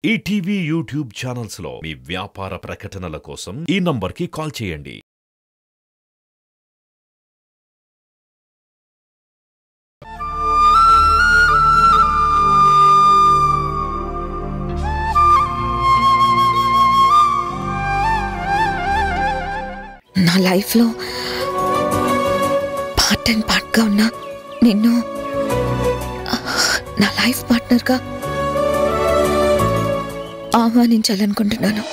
ETV YouTube channels లో మీ వ్యాపార ప్రకటనల కోసం ఈ నంబర్కి కాల్ చేయండి. నా లైఫ్లో పార్ట్ అండ్ పార్ట్గా ఉన్న నిన్ను నా లైఫ్ పార్ట్నర్గా ఆహ్వానించాలనుకుంటున్నాను.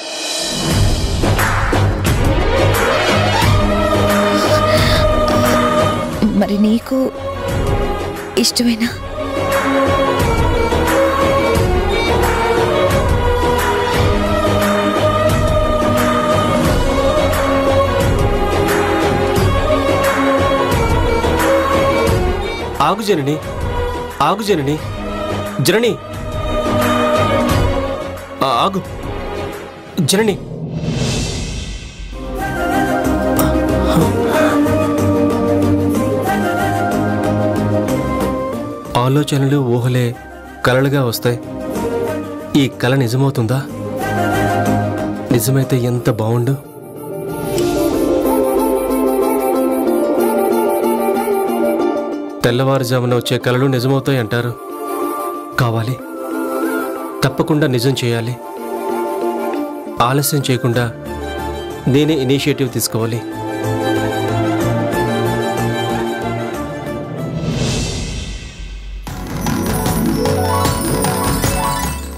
మరి నీకు ఇష్టమేనా? ఆగు జనని, ఆగు జనని, జనని ఆగు జనని. ఆలోచనలు ఊహలే కలలుగా వస్తాయి. ఈ కల నిజమవుతుందా? నిజమైతే ఎంత బాగుండు. తెల్లవారుజామున వచ్చే కలలు నిజమవుతాయి అంటారు. కావాలి, తప్పకుండా నిజం చేయాలి. ఆలస్యం చేయకుండా నేనే ఇనిషియేటివ్ తీసుకోవాలి.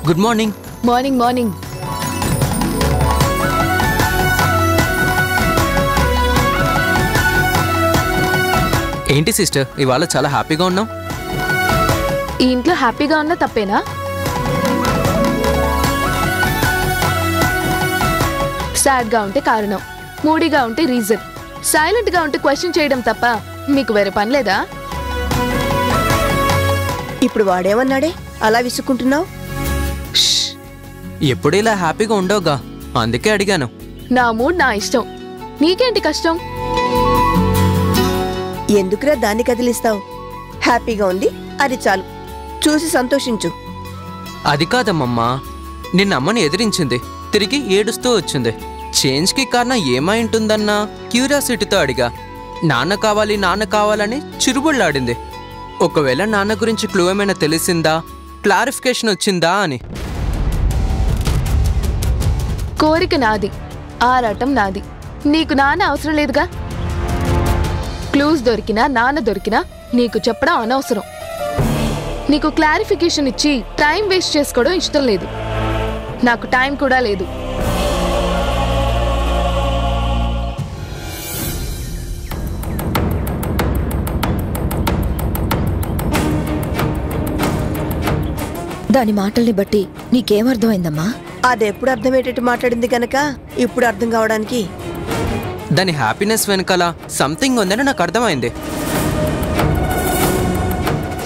Good morning. Morning morning. ఏంటి సిస్టర్, ఇవాళ చాలా హ్యాపీగా ఉన్నావు? ఈ ఇంట్లో హ్యాపీగా ఉన్నా తప్పేనా? సాడ్గా ఉంటే కారణం, మూడీగా ఉంటే రీజన్, సైలెంట్గా ఉంటే క్వశ్చన్ చేయడం తప్ప మీకు వేరే పని లేదా? ఇప్పుడు వాడేమన్నాడే అలా విసుక్కుంటున్నావు? ఎప్పుడు ఇలా హ్యాపీగా ఉండవుగా, అందుకే అడిగాను. నా మూడ్ నా ఇష్టం, నీకేంటి కష్టం? ఎందుకురా దాన్ని కదిలిస్తావు? హ్యాపీగా ఉంది, అది చాలు, చూసి సంతోషించు. అది కాదమ్మమ్మా, నిన్న అమ్మని ఎదిరించింది, తిరిగి ఏడుస్తూ వచ్చింది. చేంజ్కి కారణం ఏమై ఉంటుందన్న క్యూరియాసిటీతో అడిగా. నాన్న కావాలని చిరుబుళ్ళాడింది. ఒకవేళ నాన్న గురించి క్లూ ఏమైనా తెలిసిందా, క్లారిఫికేషన్ వచ్చిందా అని. కోరిక నాది, ఆరాటం నాది, నీకు నాన్న అవసరం లేదుగా. క్లూస్ దొరికినా నాన్న దొరికినా నీకు చెప్పడం అనవసరం. నీకు క్లారిఫికేషన్ ఇచ్చి టైం వేస్ట్ చేసుకోవడం ఇష్టం లేదు. నాకు టైం కూడా లేదు. దాని మాటల్ని బట్టి నీకేమర్థమైందమ్మా? అదెప్పుడు అర్థమయ్యేటట్టు మాట్లాడింది కనుక ఇప్పుడు అర్థం కావడానికి. దాని హ్యాపీనెస్ వెనకాల సంథింగ్ ఉందని నాకు అర్థమైంది.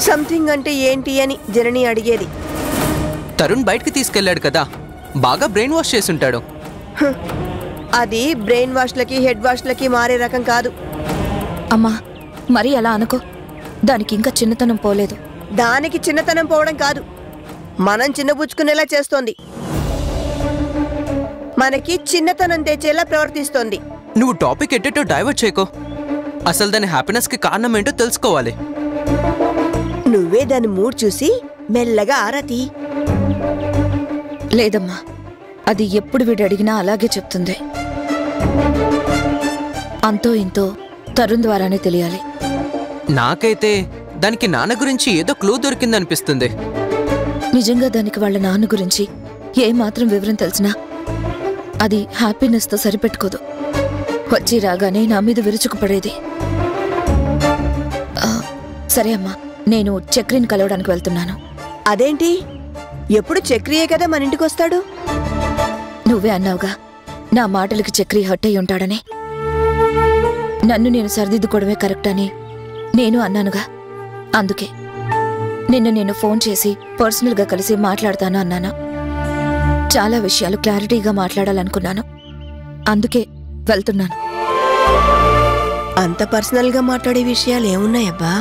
సంథింగ్ అంటే ఏంటి అని జనని అడిగేది. తరుణ్ బయటికి తీసుకెళ్లాడు కదా, బాగా బ్రెయిన్ వాష్ చేసుంటాడు. అది బ్రెయిన్ వాష్లకి హెడ్ వాష్లకి మారే రకం కాదు. అమ్మా, మరి అలా అనుకో. దానికి ఇంకా చిన్నతనం పోలేదు. దానికి చిన్నతనం పోవడం కాదు, మనం చిన్నబుచ్చుకునేలా చేస్తోంది. మనకి చిన్నతనం తెచ్చేలా ప్రవర్తిస్తోంది. నువ్వు టాపిక్ ఎట్టేటో డైవర్ట్ చేయకో. అసలు దాని హ్యాపీనెస్కి కారణం ఏంటో తెలుసుకోవాలి. నువ్వే దాని మూడ్ చూసి మెల్లగా ఆరాతి. లేదమ్మా, అది ఎప్పుడు వీడు అడిగినా అలాగే చెప్తుంది. అంతో ఇంతో తరుణ్ ద్వారానే తెలియాలి. నాకైతే దానికి నాన్న గురించి ఏదో క్లూ దొరికిందనిపిస్తుంది. నిజంగా దానికి వాళ్ళ నాన్న గురించి ఏమాత్రం వివరం తెలిసినా అది హ్యాపీనెస్తో సరిపెట్టుకోదు. వచ్చి రాగానే నా మీద విరుచుకుపడేది. సరే అమ్మా, నేను చక్రిని కలవడానికి వెళ్తున్నాను. అదేంటి, ఎప్పుడు చక్రియే కదా మన ఇంటికి వస్తాడు? నువ్వే అన్నావుగా నా మాటలకి చక్రి హర్ట్ అయి ఉంటాడని. నన్ను నేను సరిదిద్దుకోవడమే కరెక్ట్ అని నేను అన్నానుగా. అందుకే నిన్న నేను ఫోన్ చేసి పర్సనల్గా కలిసి మాట్లాడతాను అన్నాను. చాలా విషయాలు క్లారిటీగా మాట్లాడాలనుకున్నాను, అందుకే వెళ్తున్నాను. అంత పర్సనల్గా మాట్లాడే విషయాలు ఏమున్నాయబ్బా?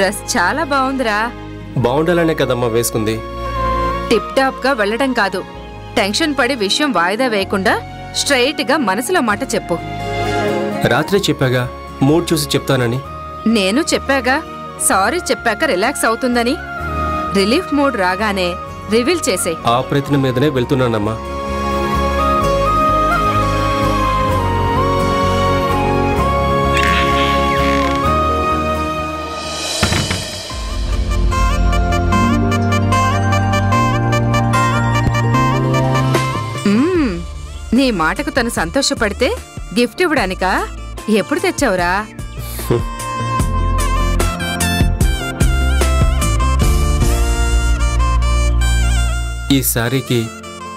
డ్రెస్ చాలా బాగుందిరా. బాగుండాలనే కదమ్మా వేసుకుంది. టిప్ టాప్ గా వెళ్ళడం కాదు, టెన్షన్ పడి విషయం వాయిదా వేయకుండా స్ట్రైట్ గా మనసులో మాట చెప్పు. రాత్రే చెప్పాగా మూడ్ చూసి చెప్తానని. నేను చెప్పాగా సారీ చెప్పాక రిలాక్స్ అవుతుందని. రిలీఫ్ మూడ్ రాగానే రివీల్ చేసే. ఆ ప్రయత్నం మీదనే వెళ్తున్నానమ్మా. నీ మాటకు తను సంతోషపడితే గిఫ్ట్ ఇవ్వడానికా? ఎప్పుడు తెచ్చావురా? ఈ శారీకి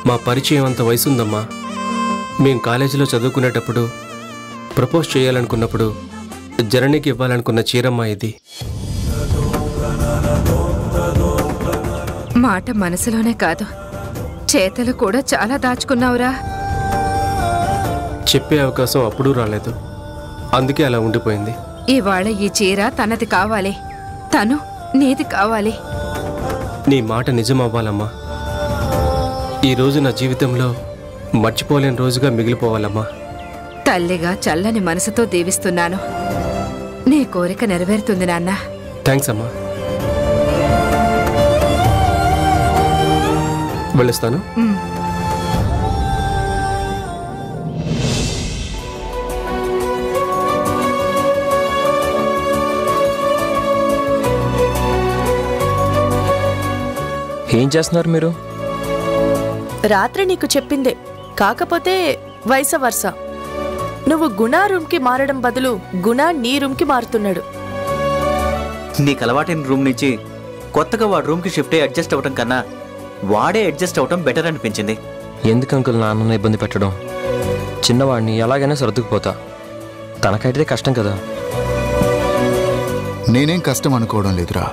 మా పరిచయం అంత వయసుందమ్మా. మేం కాలేజీలో చదువుకునేటప్పుడు ప్రపోజ్ చేయాలనుకున్నప్పుడు జననికి ఇవ్వాలనుకున్న చీరమ్మా ఇది. మాట మనసులోనే కాదు, చేతలు కూడా చాలా దాచుకున్నావురా. చెప్పే అవకాశం అప్పుడూ రాలేదు, అందుకే అలా ఉండిపోయింది. ఇవాళ ఈ చీర తనది కావాలి, తను నీది కావాలి. నీ మాట నిజం అవ్వాలమ్మా. ఈ రోజు నా జీవితంలో మర్చిపోలేని రోజుగా మిగిలిపోవాలమ్మా. తల్లిగా చల్లని మనసుతో దీవిస్తున్నాను. నీ కోరిక నెరవేరుతుంది నాన్న. థ్యాంక్స్ అమ్మా. వెళ్ళొస్తాను. ఏం చేస్తున్నారు మీరు? రాత్రి నీకు చెప్పిందే, కాకపోతే వయసు వర్స. నువ్వు గుణా రూమ్కి మారడం బదులు గుణా నీ రూమ్కి మారుతున్నాడు. నీకు అలవాటైన రూమ్ నుంచి కొత్తగా వాడి రూమ్కి షిఫ్ట్ అయ్యి అడ్జస్ట్ అవటం కన్నా వాడే అడ్జస్ట్ అవటం బెటర్ అనిపించింది. ఎందుకు అంకుల్ నాన్నని ఇబ్బంది పెట్టడం? చిన్నవాడిని ఎలాగైనా సర్దుకుపోతా, తనకైతే కష్టం కదా. నేనేం కష్టం అనుకోవడం లేదురా.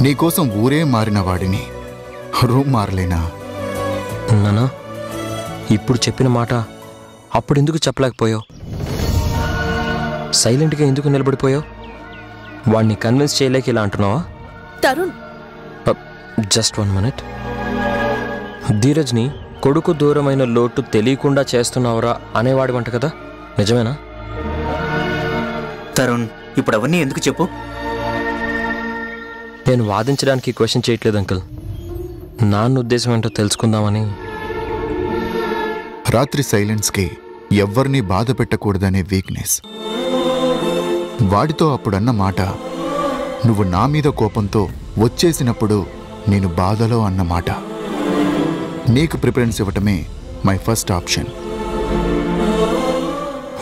నీకోసం ఊరే మారిన వాడిని రూమ్ మారలేనా? నానా, ఇప్పుడు చెప్పిన మాట అప్పుడు ఎందుకు చెప్పలేకపోయావు? సైలెంట్గా ఎందుకు నిలబడిపోయావు? వాడిని కన్విన్స్ చేయలేక ఇలా అంటున్నావా? Tarun, just 1 minute. ధీరజ్ని కొడుకు దూరమైన లోటు తెలియకుండా చేస్తున్నావురా అనేవాడి వంట కదా, నిజమేనా? తరుణ్, ఇప్పుడు అవన్నీ ఎందుకు చెప్పు? నేను వాదించడానికి క్వశ్చన్ చేయట్లేదు అంకుల్, నాన్న ఉద్దేశం ఏంటో తెలుసుకుందామని. రాత్రి సైలెన్స్కి ఎవ్వరినీ బాధ పెట్టకూడదనే వీక్నెస్. వాడితో అప్పుడన్న మాట నువ్వు నా మీద కోపంతో వచ్చేసినప్పుడు నేను బాధలో అన్నమాట. నీకు ప్రిఫరెన్స్ ఇవ్వటమే మై ఫస్ట్ ఆప్షన్.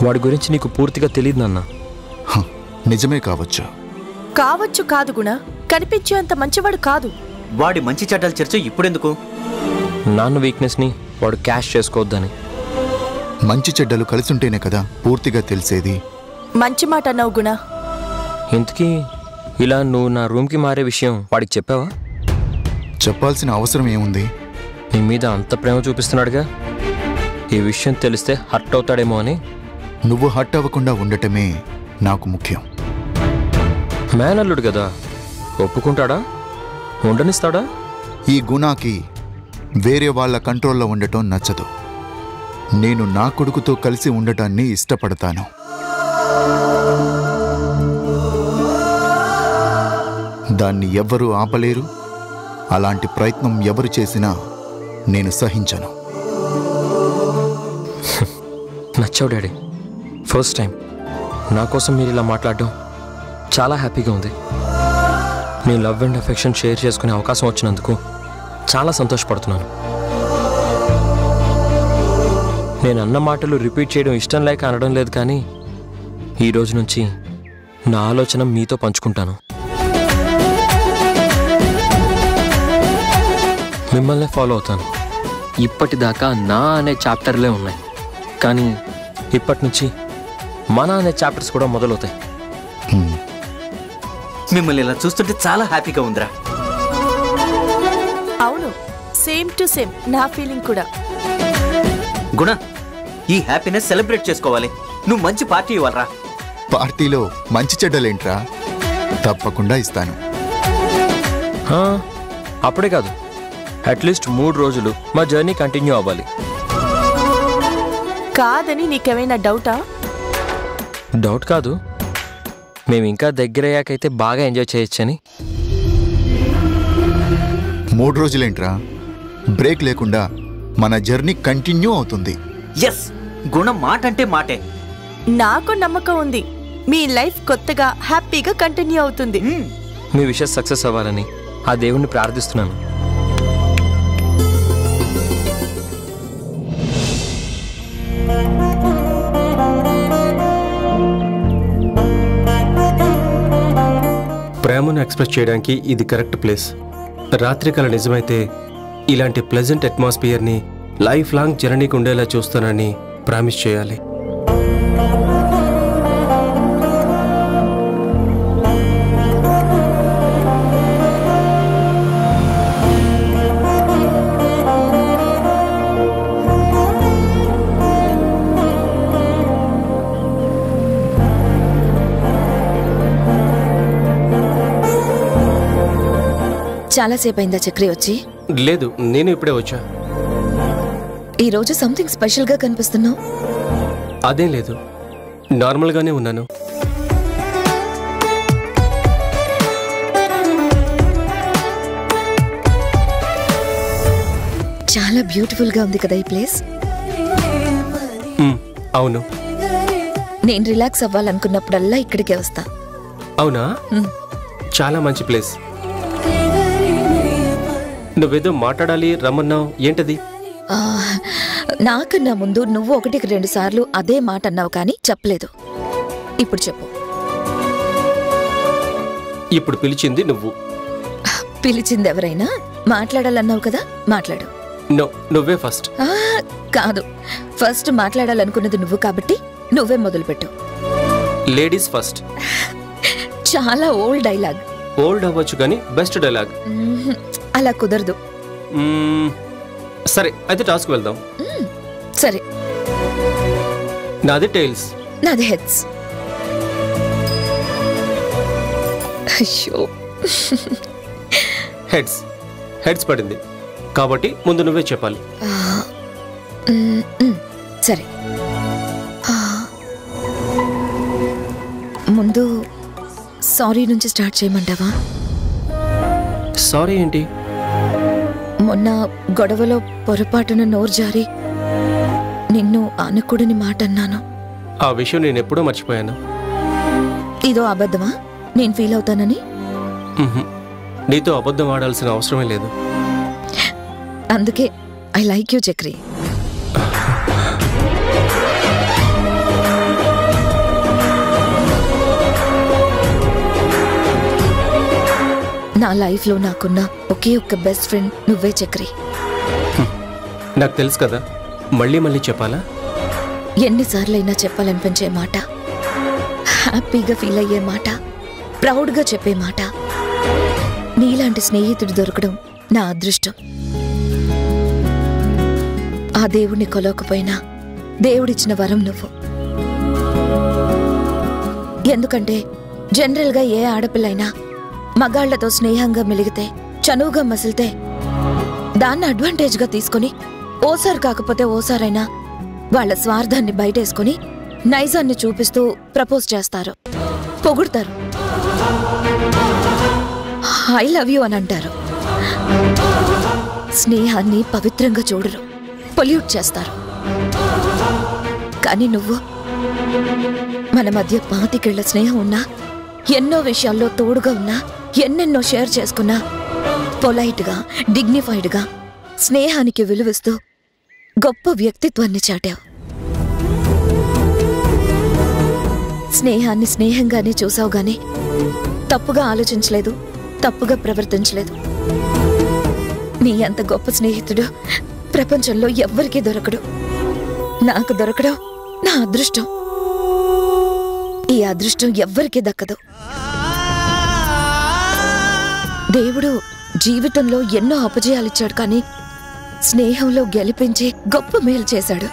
వాడి గురించి నీకు పూర్తిగా తెలియదు నాన్న. నిజమే కావచ్చు. కావచ్చు కాదు గుణ, కనిపించేంత మంచివాడు కాదు. వాడి మంచి చెడ్డల చర్చ ఇప్పుడెందుకు? నాన్న వీక్నెస్ని వాడు క్యాష్ చేసుకోవద్దని. మంచి చెడ్డలు కలిసుంటేనే కదా పూర్తిగా తెలిసేది. మంచి మాట అన్నావు గుణ. ఇంతకీ ఇలా నువ్వు నా రూమ్కి మారే విషయం వాడికి చెప్పావా? చెప్పాల్సిన అవసరం ఏముంది? నీ మీద అంత ప్రేమ చూపిస్తున్నాడుగా, ఈ విషయం తెలిస్తే హర్ట్ అవుతాడేమో అని. నువ్వు హర్ట్ అవ్వకుండా ఉండటమే నాకు ముఖ్యం. మేనల్లుడు కదా, ఒప్పుకుంటాడా? ఉండనిస్తాడా? ఈ గుణాకి వేరే వాళ్ళ కంట్రోల్లో ఉండటం నచ్చదు. నేను నా కొడుకుతో కలిసి ఉండటాన్ని ఇష్టపడతాను. దాన్ని ఎవ్వరూ ఆపలేరు. అలాంటి ప్రయత్నం ఎవరు చేసినా నేను సహించను. నచ్చావు డాడీ. ఫస్ట్ టైం నా కోసం మీరు ఇలా మాట్లాడడం చాలా హ్యాపీగా ఉంది. మీ లవ్ అండ్ అఫెక్షన్ షేర్ చేసుకునే అవకాశం వచ్చినందుకు చాలా సంతోషపడుతున్నాను. నేను అన్న మాటలు రిపీట్ చేయడం ఇష్టం లేక అనడం లేదు, కానీ ఈ రోజు నుంచి నా ఆలోచన మీతో పంచుకుంటాను. మిమ్మల్ని ఫాలో అవుతాను. ఇప్పటిదాకా నా అనే చాప్టర్లే ఉన్నాయి, కానీ ఇప్పటి నుంచి మన అనే చాప్టర్స్ కూడా మొదలవుతాయి. మిమ్మల్ని ఇలా చూస్తుంటే చాలా హ్యాపీగా ఉందిరా. అవును, సేమ్ టు సేమ్ నా ఫీలింగ్ కూడా. గుణ, ఈ హ్యాపీనెస్ సెలబ్రేట్ చేసుకోవాలి. నువ్వు మంచి పార్టీ ఇవ్వాలరా. పార్టీలో మంచి చెడ్డలేంట్రా? తప్పకుండా ఇస్తాను. అప్పుడే కాదు, అట్లీస్ట్ 3 రోజులు మా జర్నీ కంటిన్యూ అవ్వాలి. కాదని నీకేమైనా డౌటా? డౌట్ కాదు, మేము ఇంకా దగ్గరయ్యాకైతే బాగా ఎంజాయ్ చేయొచ్చని. 3 రోజులేంట్రా, బ్రేక్ లేకుండా మన జర్నీ కంటిన్యూ అవుతుంది. ఎస్, గుణ మాట అంటే మాటే. నాకు నమ్మకం ఉంది, మీ లైఫ్ కొత్తగా హ్యాపీగా కంటిన్యూ అవుతుంది. మీ విషయం సక్సెస్ అవ్వాలని ఆ దేవుణ్ణి ప్రార్థిస్తున్నాను. ప్రేమను ఎక్స్ప్రెస్ చేయడానికి ఇది కరెక్ట్ ప్లేస్. రాత్రికాల నిజమైతే ఇలాంటి ప్లెజెంట్ అట్మాస్ఫియర్ని లైఫ్ లాంగ్ జర్నీకి ఉండేలా చూస్తానని ప్రామిస్ చేయాలి. చాలాసేపు అయిందా చక్రి వచ్చి? లేదు, నేను ఇప్పుడే వచ్చా. ఈరోజు సంథింగ్ స్పెషల్గా కనిపిస్తున్నావు. అదేం లేదు, నార్మల్గానే ఉన్నాను. చాలా బ్యూటిఫుల్గా ఉంది కదా ఈ ప్లేస్. అవును, నేను రిలాక్స్ అవ్వాలనుకున్నప్పుడల్లా ఇక్కడికే వస్తా. అవునా? చాలా మంచి ప్లేస్. నువ్వేదో మాట్లాడాలి రమ్మన్నావు, ఏంటది? నాకన్నా ముందు నువ్వు 1-2 సార్లు అదే మాట అన్నావు కానీ చెప్పలేదు. ఇప్పుడు చెప్పు. ఇప్పుడు పిలిచింది నువ్వు. పిలిచింది ఎవరైనా మాట్లాడాలన్నావు కదా, మాట్లాడు. నువ్వే ఫస్ట్. కాదు, ఫస్ట్ మాట్లాడాలనుకున్నది నువ్వు కాబట్టి నువ్వే మొదలుపెట్టు. Ladies first. చాలా ఓల్డ్ డైలాగ్. ఓల్డ్ అవ్వచ్చు కానీ బెస్ట్ డైలాగ్. అలా కుదరదు. సరే అయితే టాస్క్ వెళ్దాం. సరే. నాది టైల్స్. నాది హెడ్స్. అయ్యో, హెడ్స్ పడింది కాబట్టి ముందు నువ్వే చెప్పాలి. సరే, ముందు సారీ నుంచి స్టార్ట్ చేయమంటావా? సారీ ఏంటి? మొన్న గొడవలో పొరపాటున నోరు జారి నిన్ను అనకూడని మాట అన్నాను. ఆ విషయం నేను ఎప్పుడో మర్చిపోయాను. ఇదో అబద్ధమా నేను ఫీల్ అవుతానని? నీతో అబద్ధం ఆడాల్సిన అవసరమే లేదు. అందుకే ఐ లైక్ యూ చక్రి. నా లైఫ్లో నాకున్న ఒకే ఒక్క బెస్ట్ ఫ్రెండ్ నువ్వే చక్రి. నాకు తెలుసు కదా, మళ్ళీ మళ్ళీ చెప్పాలా? ఎన్నిసార్లైనా చెప్పాలనిపించే మాట, హ్యాపీగా ఫీల్ అయ్యే మాట, ప్రౌడ్గా చెప్పే మాట. నీలాంటి స్నేహితుడు దొరకడం నా అదృష్టం. ఆ దేవుణ్ణి కొలవకపోయినా దేవుడిచ్చిన వరం నువ్వు. ఎందుకంటే జనరల్గా ఏ ఆడపిల్లైనా మగాళ్లతో స్నేహంగా మెలిగితే, చనువుగా మసిలితే దాన్ని అడ్వాంటేజ్గా తీసుకుని ఓసారి కాకపోతే ఓసారైనా వాళ్ళ స్వార్థాన్ని బయటేసుకుని నైజాన్ని చూపిస్తూ ప్రపోజ్ చేస్తారు, పొగుడతారు, ఐ లవ్ యూ అని అంటారు. స్నేహాన్ని పవిత్రంగా చూడరు, పొల్యూట్ చేస్తారు. కానీ నువ్వు మన మధ్య 25 ఏళ్ల స్నేహం ఉన్నా, ఎన్నో విషయాల్లో తోడుగా ఉన్నా, ఎన్నెన్నో షేర్ చేసుకున్నా, పొలైట్గా డిగ్నిఫైడ్గా స్నేహానికి విలువిస్తూ గొప్ప వ్యక్తిత్వాన్ని చాటావు. స్నేహాన్ని స్నేహంగానే చూసావు గానీ తప్పుగా ఆలోచించలేదు, తప్పుగా ప్రవర్తించలేదు. నీ అంత గొప్ప స్నేహితుడు ప్రపంచంలో ఎవ్వరికీ దొరకడు. నాకు దొరకడం నా అదృష్టం. ఈ అదృష్టం ఎవ్వరికీ దక్కదు. దేవుడు జీవితంలో ఎన్నో అపజయాలిచ్చాడు కానీ స్నేహంలో గెలిపించి గొప్ప మేలు చేశాడు.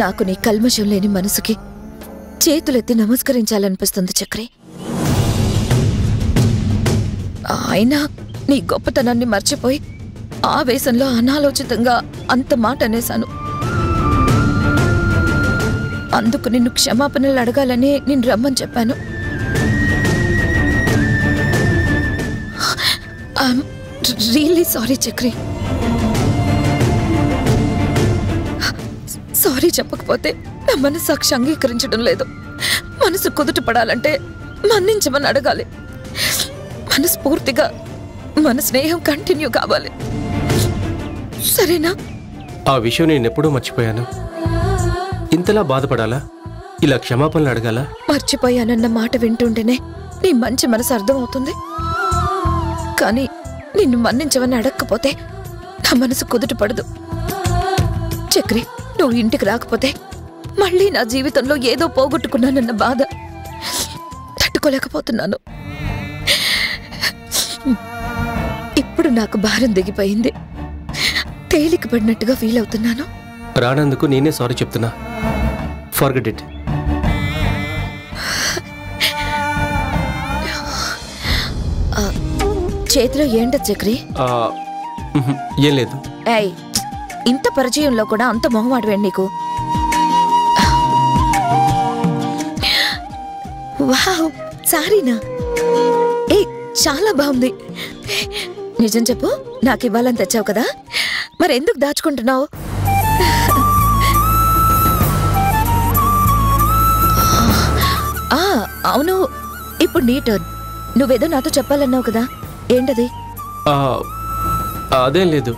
నాకు నీ కల్మషం లేని మనసుకి చేతులెత్తి నమస్కరించాలనిపిస్తుంది చక్రి. అయినా నీ గొప్పతనాన్ని మర్చిపోయి ఆవేశంలో అనాలోచితంగా అంత మాట అనేశాను. అందుకు నిన్ను క్షమాపణలు అడగాలని నేను రమ్మని చెప్పాను. I'm really sorry Chakri. Sorry చెప్పకపోతే నా మనసాక్షి అంగీకరించడం లేదు. మనసు కుదుట పడాలంటే మన్నించమని అడగాలి. మనస్ఫూర్తిగా మన స్నేహం కంటిన్యూ కావాలి. సరేనా? ఆ విషయం నేనెప్పుడూ మర్చిపోయాను. ఇంతలా బాధపడాలా? ఇలా క్షమాపణలు అడగాల? మర్చిపోయానన్న మాట వింటుంటేనే నీ మంచి మనసు అర్థమవుతుంది. కానీ నిన్ను మన్నించవని అడగకపోతే నా మనసు కుదుట పడదు. చక్రి, నువ్వు ఇంటికి రాకపోతే మళ్ళీ నా జీవితంలో ఏదో పోగొట్టుకున్నానన్న బాధ తట్టుకోలేకపోతున్నాను. ఇప్పుడు నాకు భారం దిగిపోయింది. తేలిక పడినట్టుగా ఫీల్ అవుతున్నాను. రానందుకు నేనే సారీ చెప్తున్నా. Forget it. చేతిలో ఏంటది చక్రి? ఏం లేదు. ఏయ్, ఇంత పరిచయంలో కూడా అంత మొహమాటవేండి నీకు? వావ్, సారీనా? ఏ, చాలా బాగుంది. నిజం చెప్పు, నాకు ఇవ్వాలని తెచ్చావు కదా, మరెందుకు దాచుకుంటున్నావు? అవును, ఇప్పుడు నీ టర్న్. నువ్వేదో నాతో చెప్పాలన్నావు కదా, ఏంటది? అదేం లేదు.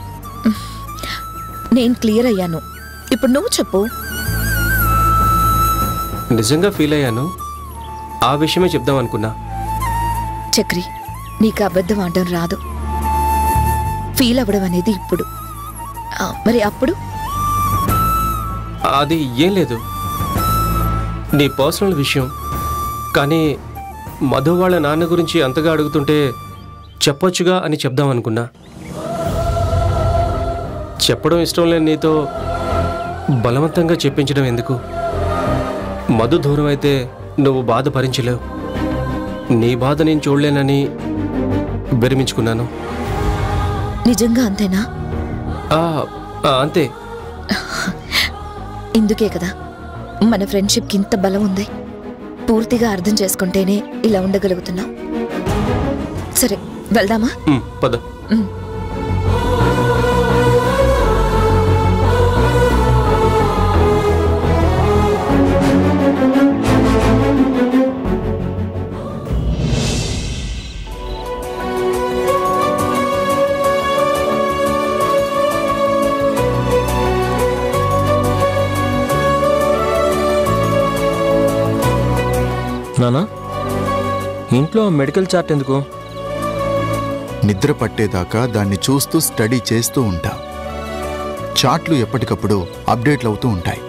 నేను క్లియర్ అయ్యాను. ఇప్పుడు నువ్వు చెప్పు. నిజంగా ఫీల్ అయ్యాను. ఆ విషయమే చెప్దాం అనుకున్నా. చక్రి, నీకు అబద్ధం ఆడడం రాదు. ఫీల్ అవ్వడం అనేది ఇప్పుడు. మరి అప్పుడు? అది ఏం లేదు, నీ పర్సనల్ విషయం. కానీ మధు వాళ్ళ నాన్న గురించి అంతగా అడుగుతుంటే చెప్పొచ్చుగా అని చెప్దాం అనుకున్నా. చెప్పడం ఇష్టం లేని నీతో బలవంతంగా చెప్పించడం ఎందుకు? మధు దూరం అయితే నువ్వు బాధ భరించలేవు. నీ బాధ నేను చూడలేనని విరమించుకున్నాను. నిజంగా అంతేనా? అంతే. ఇందుకే కదా మన ఫ్రెండ్షిప్కి ఇంత బలం ఉంది. పూర్తిగా అర్థం చేసుకుంటేనే ఇలా ఉండగలుగుతున్నాం. సరే, వెళ్దామా? పద. నానా, ఇంట్లో మెడికల్ చార్ట్ ఎందుకు? నిద్ర పట్టేదాకా దాన్ని చూస్తూ స్టడీ చేస్తూ ఉంటా. చార్ట్లు ఎప్పటికప్పుడు అప్డేట్లు అవుతూ ఉంటాయి.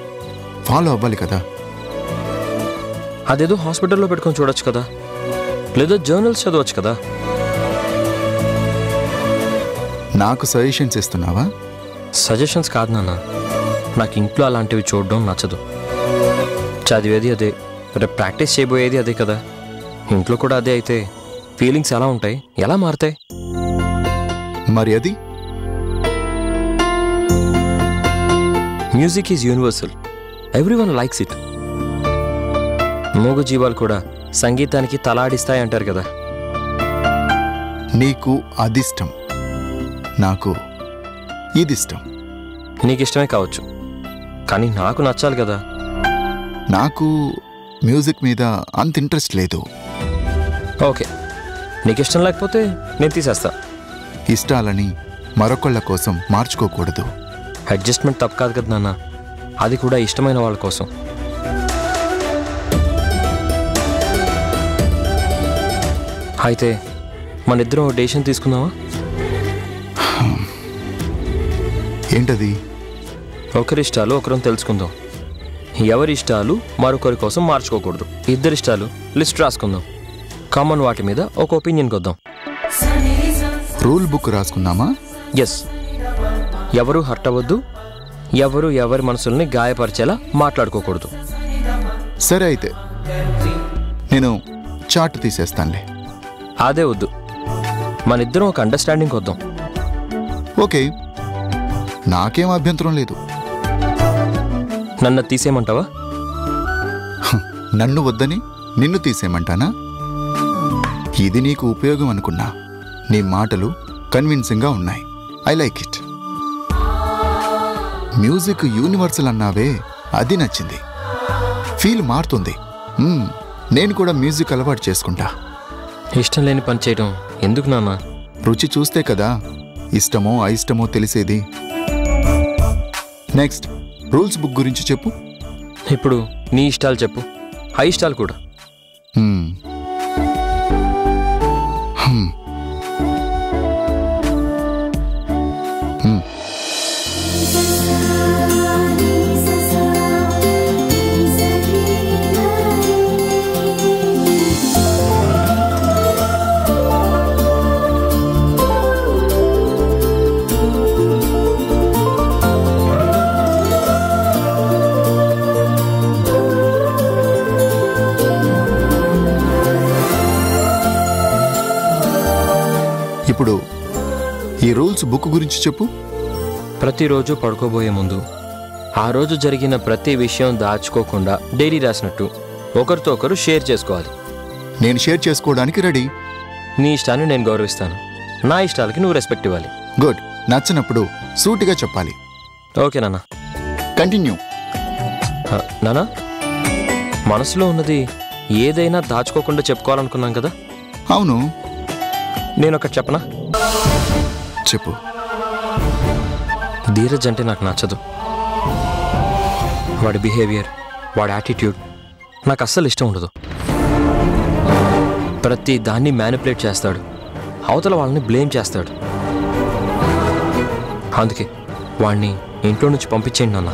ఫాలో అవ్వాలి కదా. అదేదో హాస్పిటల్లో పెట్టుకొని చూడొచ్చు కదా, లేదా జర్నల్స్ చదవచ్చు కదా. నాకు సజెషన్స్ ఇస్తున్నావా? సజెషన్స్ కాదు నాన్న, నాకు ఇంట్లో అలాంటివి చూడడం నచ్చదు. చదివేది అదే, రేపు ప్రాక్టీస్ చేయబోయేది అదే కదా. ఇంట్లో కూడా అదే అయితే ఫీలింగ్స్ ఎలా ఉంటాయి, ఎలా మారుతాయి? మరి అది music is universal, everyone likes it. మూగ జీవాలు కూడా సంగీతానికి తలాడిస్తాయి అంటారు కదా. నీకు అదిష్టం, నాకు ఇదిష్టం. నీకు ఇష్టమే కావచ్చు, కానీ నాకు నచ్చాలి కదా. నాకు మ్యూజిక్ మీద అంత ఇంట్రెస్ట్ లేదు. ఓకే, నీకు ఇష్టం లేకపోతే నేను తీసేస్తా. ఇష్టాలని మరొకళ్ళ కోసం మార్చుకోకూడదు. అడ్జస్ట్మెంట్ తప్పు కాదు కదా నాన్న, అది కూడా ఇష్టమైన వాళ్ళ కోసం. అయితే మన ఇద్దరం డెసిషన్ తీసుకుందామా? ఏంటది? ఒకరి ఇష్టాలు ఒకరం తెలుసుకుందాం. ఎవరి ఇష్టాలు మరొకరి కోసం మార్చుకోకూడదు. ఇద్దరి ఇష్టాలు లిస్ట్ రాసుకుందాం. కామన్ వాటి మీద ఒక ఒపీనియన్ కొద్దాం. రూల్ బుక్ రాసుకుందామా? ఎస్. ఎవరు హర్ట్ అవ్వద్దు, ఎవరు ఎవరి మనసుల్ని గాయపరిచేలా మాట్లాడుకోకూడదు. సరే, అయితే నేను చార్ట్ తీసేస్తానులే. అదే వద్దు, మనిద్దరం ఒక అండర్స్టాండింగ్ వద్దాం. ఓకే, నాకేం అభ్యంతరం లేదు. నన్ను తీసేయమంటావా? నన్ను వద్దని నిన్ను తీసేయమంటానా? ఇది నీకు ఉపయోగం అనుకున్నా. నీ మాటలు కన్విన్సింగ్గా ఉన్నాయి. I like it. Music universal అన్నావే, అది నచ్చింది. ఫీల్ మారుతుంది. నేను కూడా మ్యూజిక్ అలవాటు చేసుకుంటా. ఇష్టం లేని పని చేయడం ఎందుకు నాన్న? రుచి చూస్తే కదా ఇష్టమో అయిష్టమో తెలిసేది. నెక్స్ట్, రూల్స్ బుక్ గురించి చెప్పు. ఇప్పుడు నీ ఇష్టాలు చెప్పు, అయిష్టాలు కూడా. ఇప్పుడు ఈ రూల్స్ బుక్ గురించి చెప్పు. ప్రతిరోజు పడుకోబోయే ముందు ఆ రోజు జరిగిన ప్రతి విషయం దాచుకోకుండా డైరీ రాసినట్టు ఒకరితో ఒకరు షేర్ చేసుకోవాలి. నేను షేర్ చేసుకోవడానికి రెడీ. నీ ఇష్టాన్ని నేను గౌరవిస్తాను, నా ఇష్టాలకి నువ్వు రెస్పెక్ట్ ఇవ్వాలి. గుడ్. నచ్చినప్పుడు సూటిగా చెప్పాలి. ఓకే నాన్న, కంటిన్యూ. నాన్న, మనసులో ఉన్నది ఏదైనా దాచుకోకుండా చెప్పుకోవాలనుకున్నాం కదా? అవును. నేనొకటి చెప్పనా? చెప్పు. ధీరజ్ అంటే నాకు నచ్చదు. వాడి బిహేవియర్, వాడి యాటిట్యూడ్ నాకు అస్సలు ఇష్టం ఉండదు. ప్రతి దాన్ని మ్యానిపులేట్ చేస్తాడు, అవతల వాళ్ళని బ్లేమ్ చేస్తాడు. అందుకే వాడిని ఇంట్లో నుంచి పంపించేయండి నాన్న.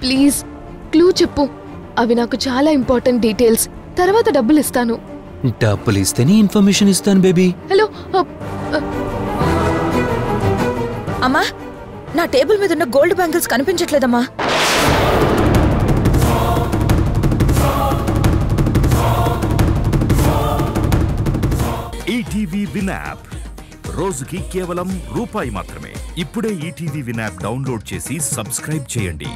ప్లీజ్ క్లూ చెప్పు. అవి నాకు చాలా ఇంపార్టెంట్ డీటెయిల్స్. తర్వాత డబ్బులు ఇస్తాను. డబ్బులు ఇస్తేనే ఇన్ఫర్మేషన్ ఇస్తాను బేబీ. హలో. అమ్మా, నా టేబుల్ మీద ఉన్న గోల్డ్ బ్యాంగిల్స్ కనిపించట్లేదమ్మా. ఈటీవీ విన్ యాప్ రోజుకి కేవలం రూపాయి మాత్రమే. ఇప్పుడే ఈటీవీ విన్ యాప్ డౌన్లోడ్ చేసి సబ్స్క్రైబ్ చేయండి.